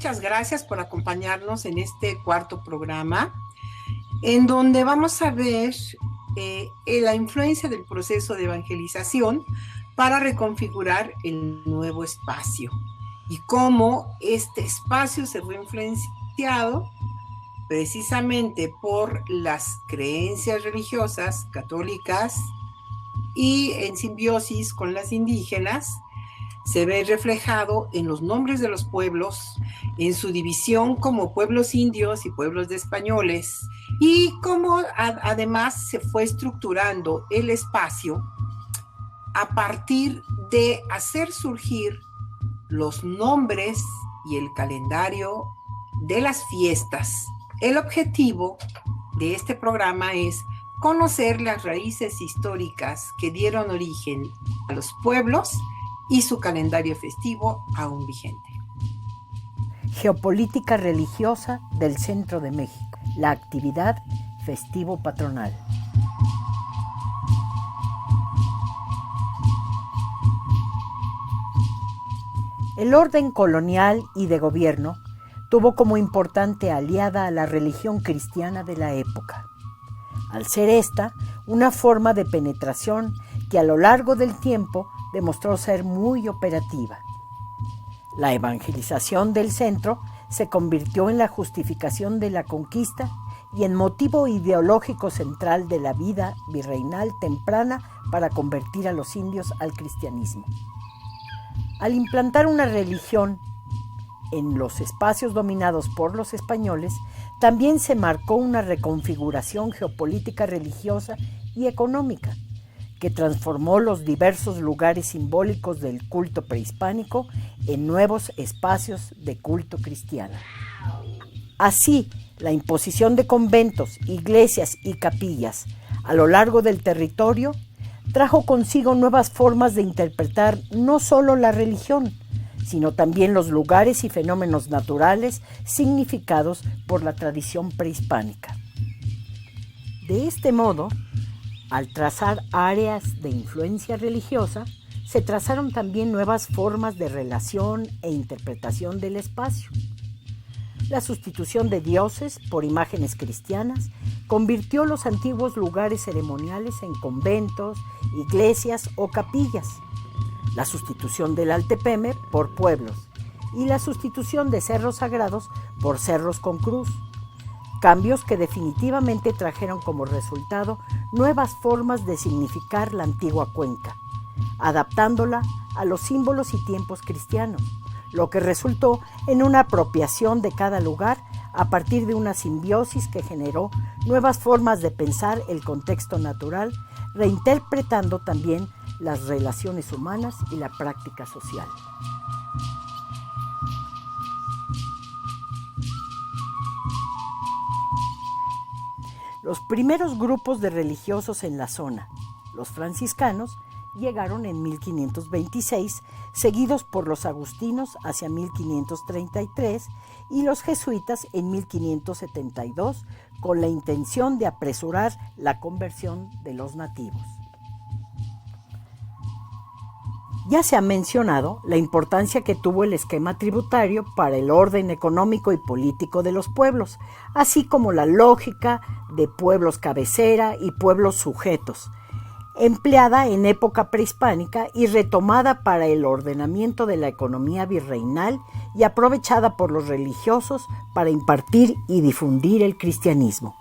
muchas gracias por acompañarnos en este cuarto programa, en donde vamos a ver la influencia del proceso de evangelización para reconfigurar el nuevo espacio y cómo este espacio se fue influenciado precisamente por las creencias religiosas católicas y en simbiosis con las indígenas. Se ve reflejado en los nombres de los pueblos, en su división como pueblos indios y pueblos de españoles, y cómo además se fue estructurando el espacio a partir de hacer surgir los nombres y el calendario de las fiestas. El objetivo de este programa es conocer las raíces históricas que dieron origen a los pueblos y su calendario festivo aún vigente. Geopolítica religiosa del centro de México. La actividad festivo patronal. El orden colonial y de gobierno tuvo como importante aliada a la religión cristiana de la época. Al ser esta una forma de penetración que a lo largo del tiempo demostró ser muy operativa. La evangelización del centro se convirtió en la justificación de la conquista y en motivo ideológico central de la vida virreinal temprana para convertir a los indios al cristianismo. Al implantar una religión en los espacios dominados por los españoles, también se marcó una reconfiguración geopolítica religiosa y económica, que transformó los diversos lugares simbólicos del culto prehispánico en nuevos espacios de culto cristiano. Así, la imposición de conventos, iglesias y capillas a lo largo del territorio trajo consigo nuevas formas de interpretar no solo la religión, sino también los lugares y fenómenos naturales significados por la tradición prehispánica. De este modo, al trazar áreas de influencia religiosa, se trazaron también nuevas formas de relación e interpretación del espacio. La sustitución de dioses por imágenes cristianas convirtió los antiguos lugares ceremoniales en conventos, iglesias o capillas. La sustitución del Altepeme por pueblos y la sustitución de cerros sagrados por cerros con cruz. Cambios que definitivamente trajeron como resultado nuevas formas de significar la antigua cuenca, adaptándola a los símbolos y tiempos cristianos, lo que resultó en una apropiación de cada lugar a partir de una simbiosis que generó nuevas formas de pensar el contexto natural, reinterpretando también las relaciones humanas y la práctica social. Los primeros grupos de religiosos en la zona, los franciscanos, llegaron en 1526, seguidos por los agustinos hacia 1533 y los jesuitas en 1572, con la intención de apresurar la conversión de los nativos. Ya se ha mencionado la importancia que tuvo el esquema tributario para el orden económico y político de los pueblos, así como la lógica de pueblos cabecera y pueblos sujetos, empleada en época prehispánica y retomada para el ordenamiento de la economía virreinal y aprovechada por los religiosos para impartir y difundir el cristianismo.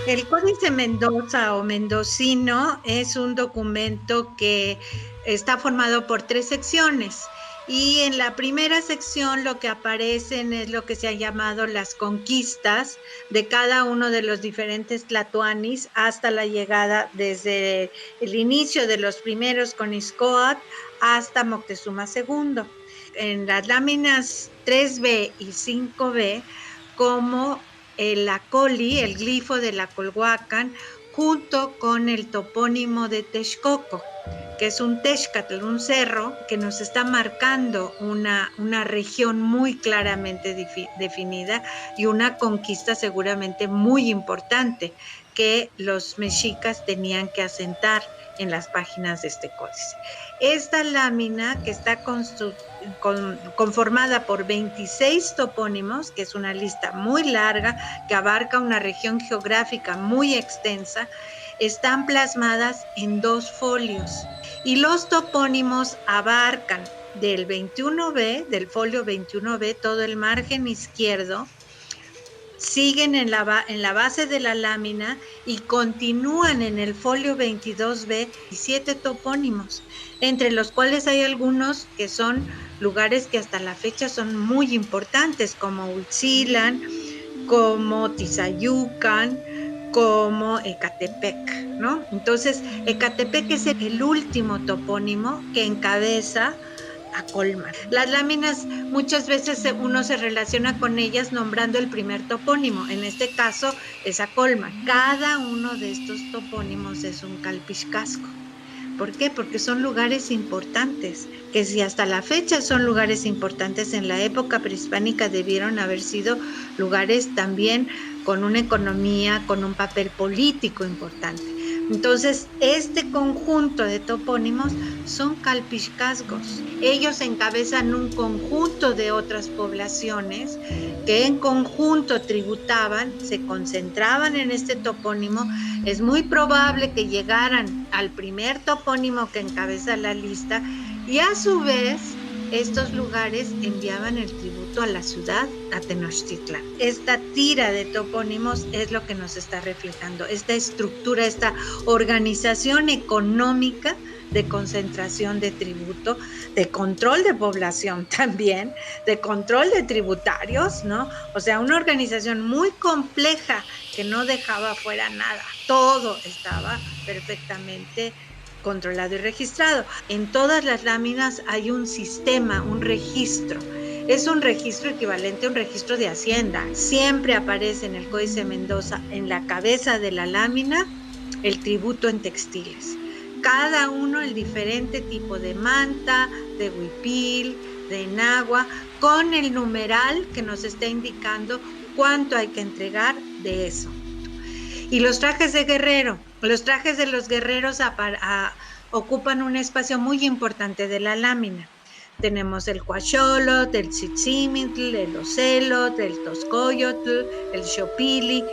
El Códice Mendoza o mendocino es un documento que está formado por 3 secciones. Y en la primera sección lo que aparecen es lo que se ha llamado las conquistas de cada uno de los diferentes tlatoanis hasta la llegada desde el inicio de los primeros con Ixcoatl hasta Moctezuma II. En las láminas 3B y 5B, como el acoli, el glifo de la Colhuacan, junto con el topónimo de Texcoco, que es un Texcatl, un cerro que nos está marcando una región muy claramente definida y una conquista seguramente muy importante que los mexicas tenían que asentar en las páginas de este códice. Esta lámina, que está conformada por 26 topónimos, que es una lista muy larga, que abarca una región geográfica muy extensa, están plasmadas en 2 folios. Y los topónimos abarcan del 21B, del folio 21B, todo el margen izquierdo, siguen en la base de la lámina y continúan en el folio 22B 17 topónimos, entre los cuales hay algunos que son lugares que hasta la fecha son muy importantes, como Huitzilan, como Tizayucan, como Ecatepec, ¿no? Entonces, Ecatepec es el último topónimo que encabeza a Colman. Las láminas muchas veces uno se relaciona con ellas nombrando el primer topónimo, en este caso es a Colman. Cada uno de estos topónimos es un calpixcasco. ¿Por qué? Porque son lugares importantes, que si hasta la fecha son lugares importantes, en la época prehispánica debieron haber sido lugares también con una economía, con un papel político importante. Entonces, este conjunto de topónimos son calpixcascos. Ellos encabezan un conjunto de otras poblaciones que en conjunto tributaban, se concentraban en este topónimo. Es muy probable que llegaran al primer topónimo que encabeza la lista y a su vez estos lugares enviaban el tributo a la ciudad, a Tenochtitlan. Esta tira de topónimos es lo que nos está reflejando, esta estructura, esta organización económica de concentración de tributo, de control de población también, de control de tributarios, ¿no? O sea, una organización muy compleja que no dejaba fuera nada, todo estaba perfectamente controlado y registrado. En todas las láminas hay un sistema, un registro. Es un registro equivalente a un registro de Hacienda. Siempre aparece en el Códice Mendoza, en la cabeza de la lámina, el tributo en textiles. Cada uno el diferente tipo de manta, de huipil, de enagua, con el numeral que nos está indicando cuánto hay que entregar de eso. Y los trajes de guerrero. Los trajes de los guerreros ocupan un espacio muy importante de la lámina. Tenemos el Huacholotl, el Tzitzimintl, el Ocelotl, el Toscoyotl, el Xopili.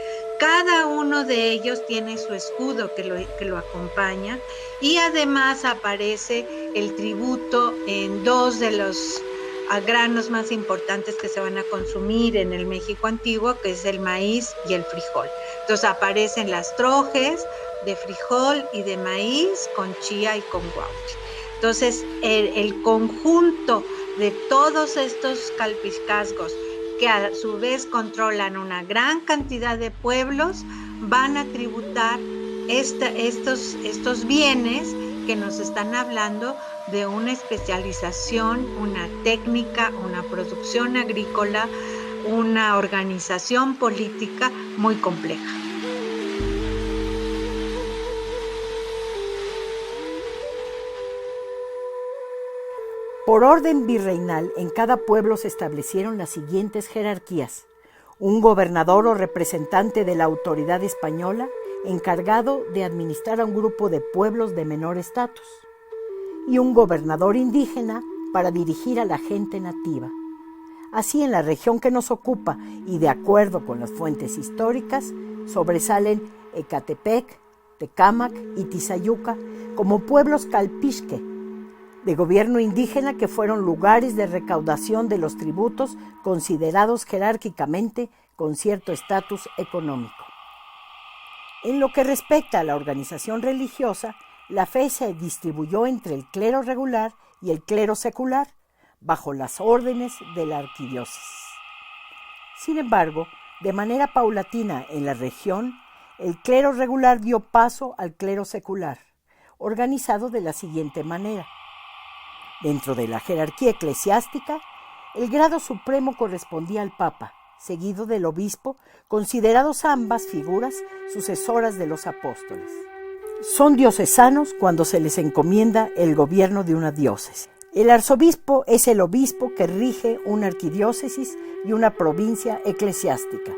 Cada uno de ellos tiene su escudo que lo acompaña y además aparece el tributo en 2 de los granos más importantes que se van a consumir en el México antiguo, que es el maíz y el frijol. Entonces aparecen las trojes de frijol y de maíz con chía y con guauchi. Entonces el conjunto de todos estos calpixcascos, que a su vez controlan una gran cantidad de pueblos, van a tributar estos bienes que nos están hablando de una especialización, una técnica, una producción agrícola, una organización política muy compleja. Por orden virreinal, en cada pueblo se establecieron las siguientes jerarquías: un gobernador o representante de la autoridad española encargado de administrar a un grupo de pueblos de menor estatus, y un gobernador indígena para dirigir a la gente nativa. Así, en la región que nos ocupa y de acuerdo con las fuentes históricas, sobresalen Ecatepec, Tecámac y Tizayuca como pueblos calpixque, de gobierno indígena, que fueron lugares de recaudación de los tributos considerados jerárquicamente con cierto estatus económico. En lo que respecta a la organización religiosa, la fe se distribuyó entre el clero regular y el clero secular, bajo las órdenes de la arquidiócesis. Sin embargo, de manera paulatina en la región, el clero regular dio paso al clero secular, organizado de la siguiente manera. Dentro de la jerarquía eclesiástica, el grado supremo correspondía al Papa, seguido del obispo, considerados ambas figuras sucesoras de los apóstoles. Son diocesanos cuando se les encomienda el gobierno de una diócesis. El arzobispo es el obispo que rige una arquidiócesis y una provincia eclesiástica.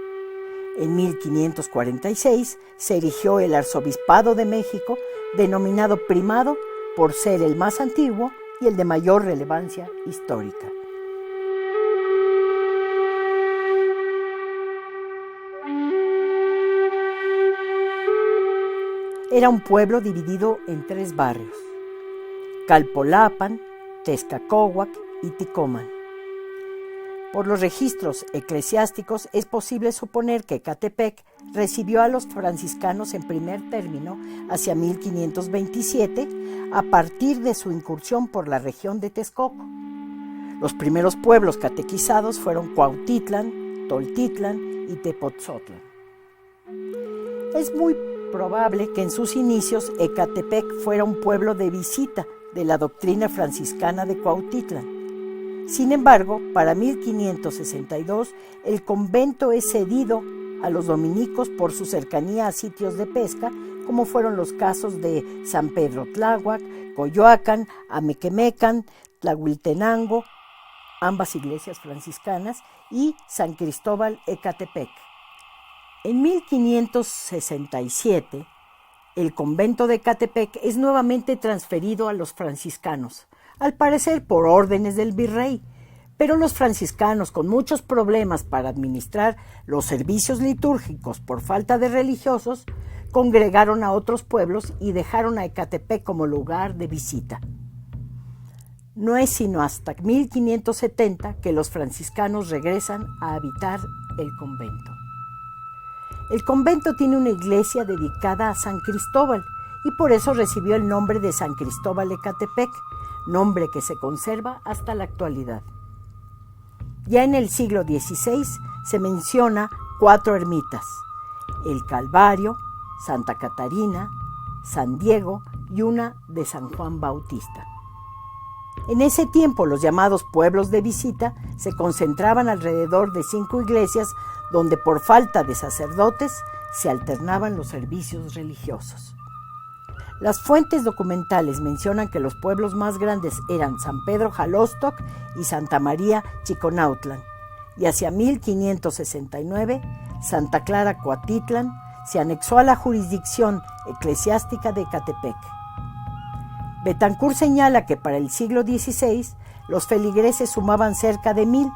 En 1546 se erigió el arzobispado de México denominado primado por ser el más antiguo y el de mayor relevancia histórica. Era un pueblo dividido en 3 barrios: Calpolapan, Texcacóhuac y Ticomán. Por los registros eclesiásticos es posible suponer que Ecatepec recibió a los franciscanos en primer término hacia 1527 a partir de su incursión por la región de Texcoco. Los primeros pueblos catequizados fueron Cuautitlán, Toltitlán y Tepozotlán. Es muy probable que en sus inicios Ecatepec fuera un pueblo de visita de la doctrina franciscana de Cuautitlán. Sin embargo, para 1562, el convento es cedido a los dominicos por su cercanía a sitios de pesca, como fueron los casos de San Pedro Tláhuac, Coyoacán, Amequemecan, Tlahuiltenango, ambas iglesias franciscanas, y San Cristóbal Ecatepec. En 1567, el convento de Ecatepec es nuevamente transferido a los franciscanos, al parecer por órdenes del virrey, pero los franciscanos, con muchos problemas para administrar los servicios litúrgicos por falta de religiosos, congregaron a otros pueblos y dejaron a Ecatepec como lugar de visita. No es sino hasta 1570 que los franciscanos regresan a habitar el convento. El convento tiene una iglesia dedicada a San Cristóbal y por eso recibió el nombre de San Cristóbal Ecatepec, nombre que se conserva hasta la actualidad. Ya en el siglo XVI se menciona 4 ermitas: el Calvario, Santa Catarina, San Diego y una de San Juan Bautista. En ese tiempo los llamados pueblos de visita se concentraban alrededor de 5 iglesias donde por falta de sacerdotes se alternaban los servicios religiosos. Las fuentes documentales mencionan que los pueblos más grandes eran San Pedro Jalostoc y Santa María Chiconautlán, y hacia 1569 Santa Clara Cuatitlán se anexó a la jurisdicción eclesiástica de Ecatepec. Betancourt señala que para el siglo XVI los feligreses sumaban cerca de 1000,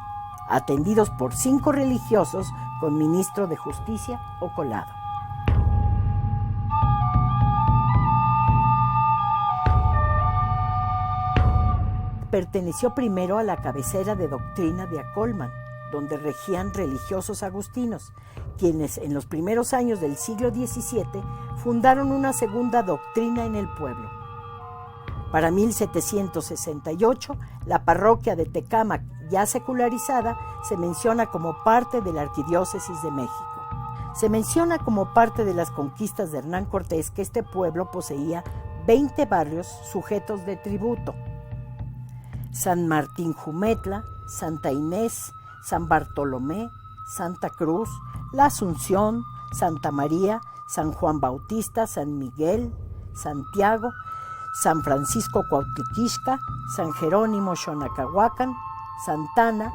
atendidos por 5 religiosos con ministro de justicia o colado. Perteneció primero a la cabecera de doctrina de Acolman, donde regían religiosos agustinos, quienes en los primeros años del siglo XVII fundaron una segunda doctrina en el pueblo. Para 1768, la parroquia de Tecámac, ya secularizada, se menciona como parte de la Arquidiócesis de México. Se menciona como parte de las conquistas de Hernán Cortés que este pueblo poseía 20 barrios sujetos de tributo: San Martín Jumetla, Santa Inés, San Bartolomé, Santa Cruz, La Asunción, Santa María, San Juan Bautista, San Miguel, Santiago, San Francisco Cuautiquixca, San Jerónimo Xonacahuacan, Santana,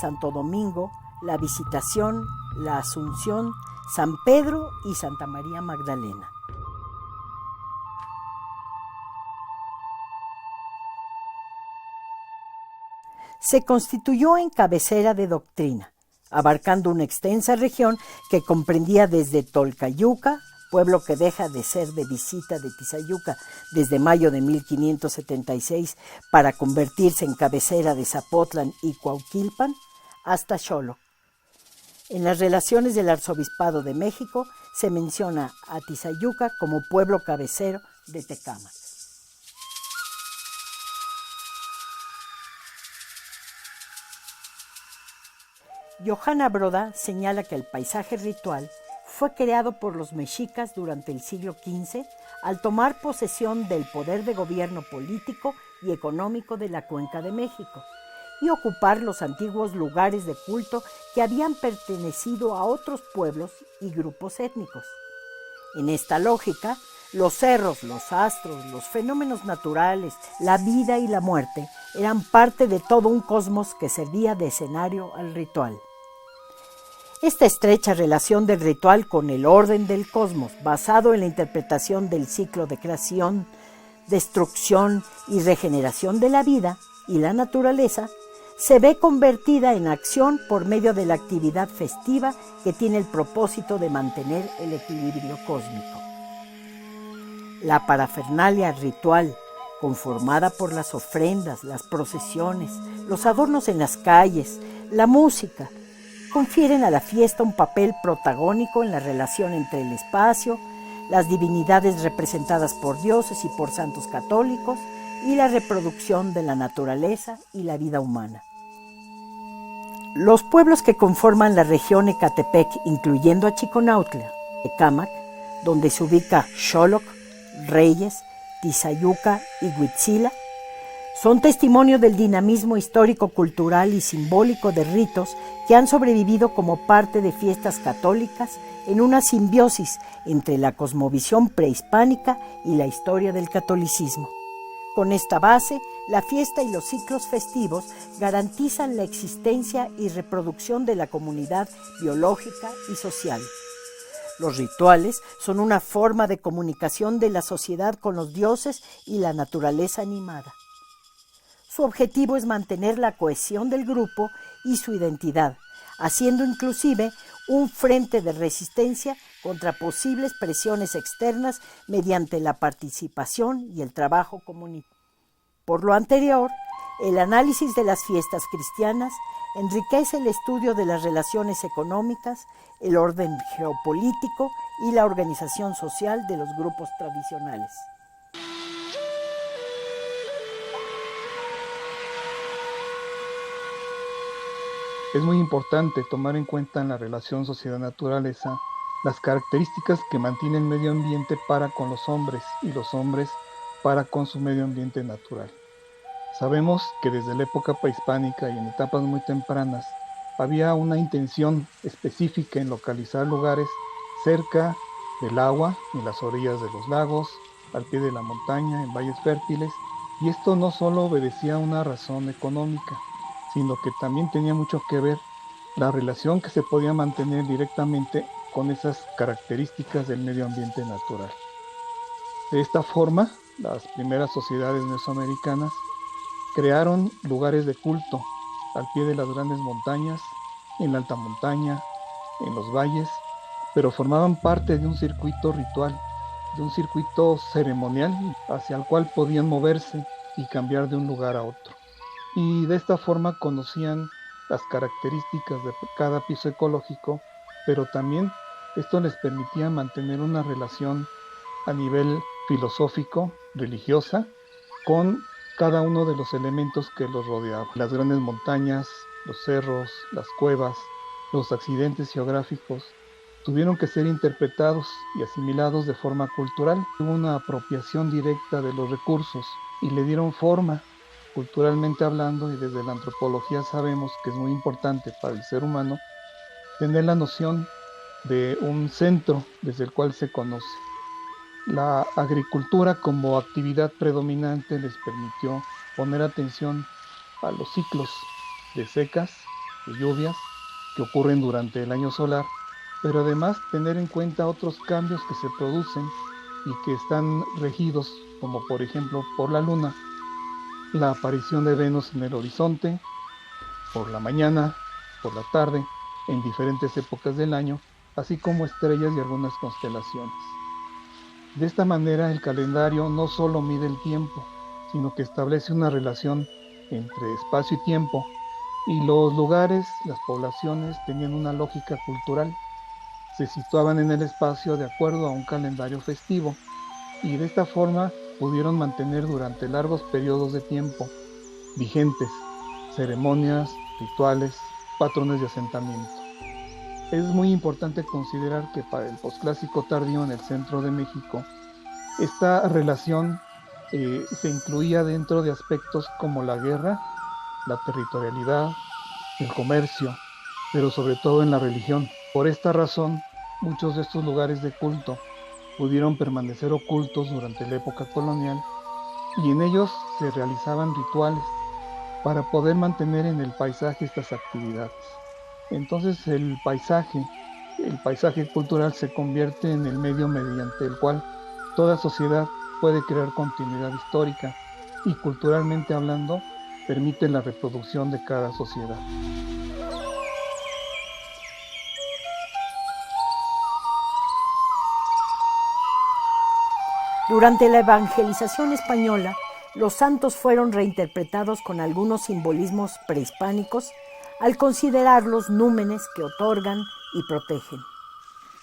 Santo Domingo, La Visitación, La Asunción, San Pedro y Santa María Magdalena. Se constituyó en cabecera de doctrina, abarcando una extensa región que comprendía desde Tolcayuca, pueblo que deja de ser de visita de Tizayuca desde mayo de 1576 para convertirse en cabecera de Zapotlán y Cuauquilpan, hasta Xolo. En las relaciones del Arzobispado de México se menciona a Tizayuca como pueblo cabecero de Tecámac. Johanna Broda señala que el paisaje ritual fue creado por los mexicas durante el siglo XV al tomar posesión del poder de gobierno político y económico de la Cuenca de México y ocupar los antiguos lugares de culto que habían pertenecido a otros pueblos y grupos étnicos. En esta lógica, los cerros, los astros, los fenómenos naturales, la vida y la muerte eran parte de todo un cosmos que servía de escenario al ritual. Esta estrecha relación del ritual con el orden del cosmos, basado en la interpretación del ciclo de creación, destrucción y regeneración de la vida y la naturaleza, se ve convertida en acción por medio de la actividad festiva que tiene el propósito de mantener el equilibrio cósmico. La parafernalia ritual, conformada por las ofrendas, las procesiones, los adornos en las calles, la música, confieren a la fiesta un papel protagónico en la relación entre el espacio, las divinidades representadas por dioses y por santos católicos y la reproducción de la naturaleza y la vida humana. Los pueblos que conforman la región Ecatepec, incluyendo a Chiconautla, Ecámac, donde se ubica Xoloc, Reyes, Tizayuca y Huitzila, son testimonio del dinamismo histórico, cultural y simbólico de ritos que han sobrevivido como parte de fiestas católicas en una simbiosis entre la cosmovisión prehispánica y la historia del catolicismo. Con esta base, la fiesta y los ciclos festivos garantizan la existencia y reproducción de la comunidad biológica y social. Los rituales son una forma de comunicación de la sociedad con los dioses y la naturaleza animada. Su objetivo es mantener la cohesión del grupo y su identidad, haciendo inclusive un frente de resistencia contra posibles presiones externas mediante la participación y el trabajo comunitario. Por lo anterior, el análisis de las fiestas cristianas enriquece el estudio de las relaciones económicas, el orden geopolítico y la organización social de los grupos tradicionales. Es muy importante tomar en cuenta en la relación sociedad-naturaleza las características que mantiene el medio ambiente para con los hombres y los hombres para con su medio ambiente natural. Sabemos que desde la época prehispánica y en etapas muy tempranas había una intención específica en localizar lugares cerca del agua, en las orillas de los lagos, al pie de la montaña, en valles fértiles, y esto no solo obedecía a una razón económica, sino que también tenía mucho que ver la relación que se podía mantener directamente con esas características del medio ambiente natural. De esta forma, las primeras sociedades mesoamericanas crearon lugares de culto al pie de las grandes montañas, en la alta montaña, en los valles, pero formaban parte de un circuito ritual, de un circuito ceremonial hacia el cual podían moverse y cambiar de un lugar a otro. Y de esta forma conocían las características de cada piso ecológico, pero también esto les permitía mantener una relación a nivel filosófico, religiosa, con cada uno de los elementos que los rodeaban. Las grandes montañas, los cerros, las cuevas, los accidentes geográficos tuvieron que ser interpretados y asimilados de forma cultural. Hubo una apropiación directa de los recursos y le dieron forma culturalmente hablando, y desde la antropología sabemos que es muy importante para el ser humano tener la noción de un centro desde el cual se conoce. La agricultura como actividad predominante les permitió poner atención a los ciclos de secas, de lluvias que ocurren durante el año solar, pero además tener en cuenta otros cambios que se producen y que están regidos, como por ejemplo por la luna, la aparición de Venus en el horizonte, por la mañana, por la tarde, en diferentes épocas del año, así como estrellas y algunas constelaciones. De esta manera el calendario no solo mide el tiempo, sino que establece una relación entre espacio y tiempo, y los lugares, las poblaciones tenían una lógica cultural, se situaban en el espacio de acuerdo a un calendario festivo, y de esta forma pudieron mantener durante largos periodos de tiempo vigentes ceremonias, rituales, patrones de asentamiento. Es muy importante considerar que para el posclásico tardío en el centro de México, esta relación se incluía dentro de aspectos como la guerra, la territorialidad, el comercio, pero sobre todo en la religión. Por esta razón, muchos de estos lugares de culto pudieron permanecer ocultos durante la época colonial, y en ellos se realizaban rituales para poder mantener en el paisaje estas actividades. Entonces el paisaje cultural se convierte en el medio mediante el cual toda sociedad puede crear continuidad histórica y, culturalmente hablando, permite la reproducción de cada sociedad. Durante la evangelización española, los santos fueron reinterpretados con algunos simbolismos prehispánicos al considerarlos númenes que otorgan y protegen.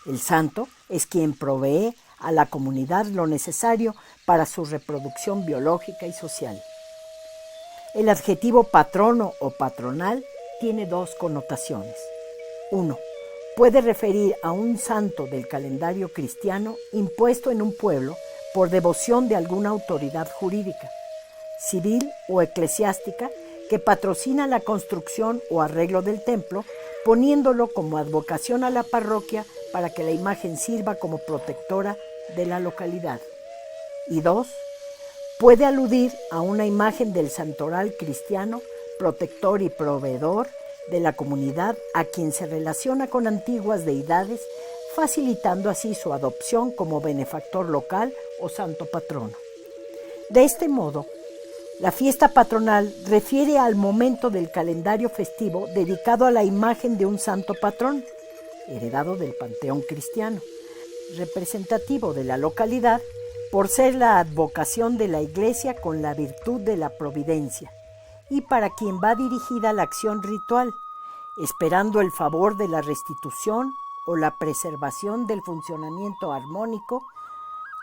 El santo es quien provee a la comunidad lo necesario para su reproducción biológica y social. El adjetivo patrono o patronal tiene dos connotaciones. 1. Puede referir a un santo del calendario cristiano impuesto en un pueblo por devoción de alguna autoridad jurídica, civil o eclesiástica, que patrocina la construcción o arreglo del templo, poniéndolo como advocación a la parroquia para que la imagen sirva como protectora de la localidad. Y 2, puede aludir a una imagen del santoral cristiano, protector y proveedor de la comunidad, a quien se relaciona con antiguas deidades, facilitando así su adopción como benefactor local o santo patrono. De este modo, la fiesta patronal refiere al momento del calendario festivo dedicado a la imagen de un santo patrón, heredado del panteón cristiano, representativo de la localidad por ser la advocación de la Iglesia con la virtud de la providencia, y para quien va dirigida la acción ritual, esperando el favor de la restitución o la preservación del funcionamiento armónico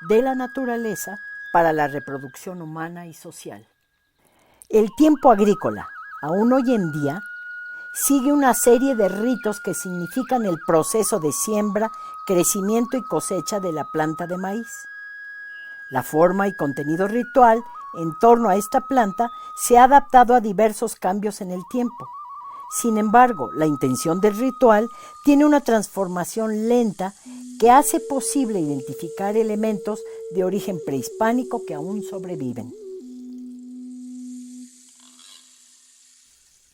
de la naturaleza para la reproducción humana y social. El tiempo agrícola, aún hoy en día, sigue una serie de ritos que significan el proceso de siembra, crecimiento y cosecha de la planta de maíz. La forma y contenido ritual en torno a esta planta se ha adaptado a diversos cambios en el tiempo. Sin embargo, la intención del ritual tiene una transformación lenta que hace posible identificar elementos de origen prehispánico que aún sobreviven.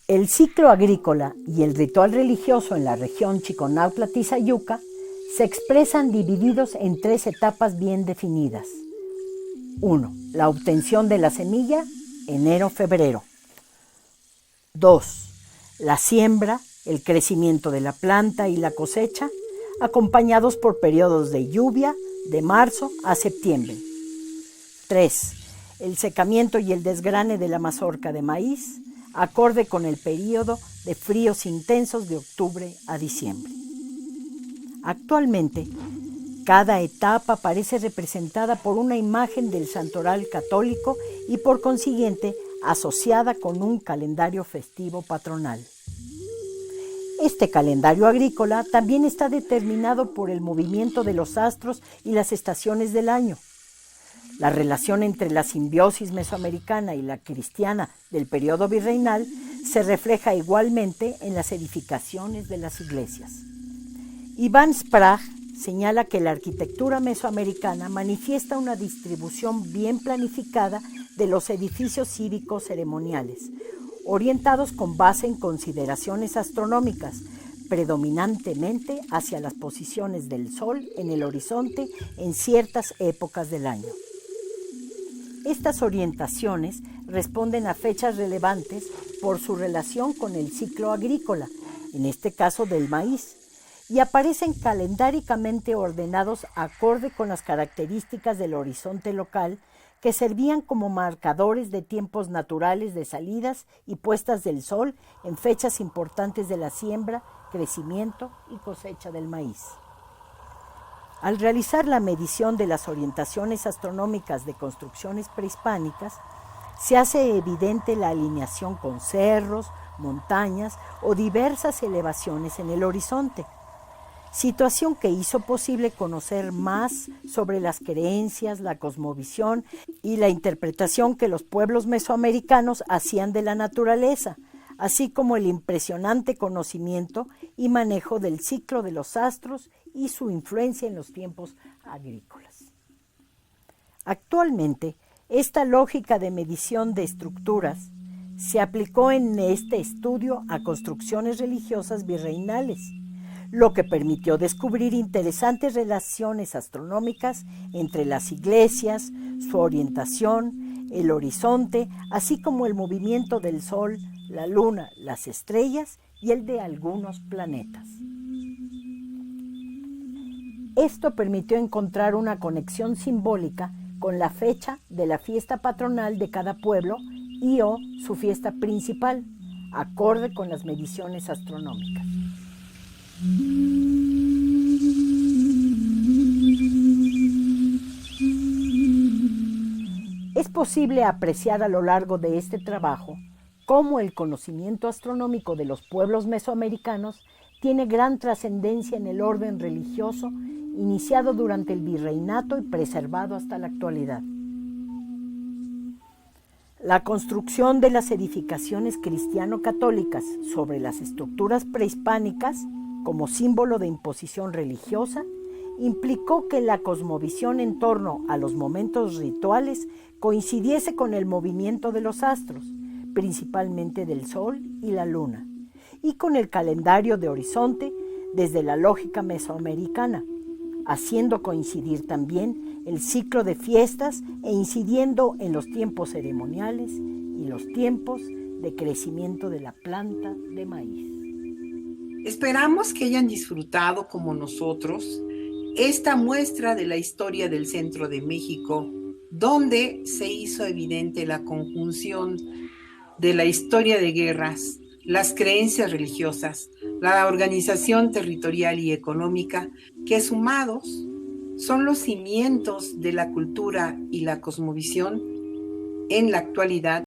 El ciclo agrícola y el ritual religioso en la región Chiconautla-Tizayuca se expresan divididos en 3 etapas bien definidas. 1. La obtención de la semilla, enero-febrero. 2. La siembra, el crecimiento de la planta y la cosecha, acompañados por periodos de lluvia de marzo a septiembre. 3. El secamiento y el desgrane de la mazorca de maíz, acorde con el período de fríos intensos de octubre a diciembre. Actualmente, cada etapa parece representada por una imagen del santoral católico y por consiguiente asociada con un calendario festivo patronal. Este calendario agrícola también está determinado por el movimiento de los astros y las estaciones del año. La relación entre la simbiosis mesoamericana y la cristiana del periodo virreinal se refleja igualmente en las edificaciones de las iglesias. Iván Sprague señala que la arquitectura mesoamericana manifiesta una distribución bien planificada de los edificios cívicos ceremoniales, orientados con base en consideraciones astronómicas, predominantemente hacia las posiciones del Sol en el horizonte en ciertas épocas del año. Estas orientaciones responden a fechas relevantes por su relación con el ciclo agrícola, en este caso del maíz, y aparecen calendáricamente ordenados acorde con las características del horizonte local que servían como marcadores de tiempos naturales de salidas y puestas del sol en fechas importantes de la siembra, crecimiento y cosecha del maíz. Al realizar la medición de las orientaciones astronómicas de construcciones prehispánicas, se hace evidente la alineación con cerros, montañas o diversas elevaciones en el horizonte, situación que hizo posible conocer más sobre las creencias, la cosmovisión y la interpretación que los pueblos mesoamericanos hacían de la naturaleza, así como el impresionante conocimiento y manejo del ciclo de los astros y su influencia en los tiempos agrícolas. Actualmente, esta lógica de medición de estructuras se aplicó en este estudio a construcciones religiosas virreinales, lo que permitió descubrir interesantes relaciones astronómicas entre las iglesias, su orientación, el horizonte, así como el movimiento del Sol, la Luna, las estrellas y el de algunos planetas. Esto permitió encontrar una conexión simbólica con la fecha de la fiesta patronal de cada pueblo y o su fiesta principal, acorde con las mediciones astronómicas. Es posible apreciar a lo largo de este trabajo cómo el conocimiento astronómico de los pueblos mesoamericanos tiene gran trascendencia en el orden religioso iniciado durante el virreinato y preservado hasta la actualidad. La construcción de las edificaciones cristiano-católicas sobre las estructuras prehispánicas, como símbolo de imposición religiosa, implicó que la cosmovisión en torno a los momentos rituales coincidiese con el movimiento de los astros, principalmente del Sol y la Luna, y con el calendario de horizonte desde la lógica mesoamericana, haciendo coincidir también el ciclo de fiestas e incidiendo en los tiempos ceremoniales y los tiempos de crecimiento de la planta de maíz. Esperamos que hayan disfrutado como nosotros esta muestra de la historia del centro de México, donde se hizo evidente la conjunción de la historia de guerras, las creencias religiosas, la organización territorial y económica, que sumados son los cimientos de la cultura y la cosmovisión en la actualidad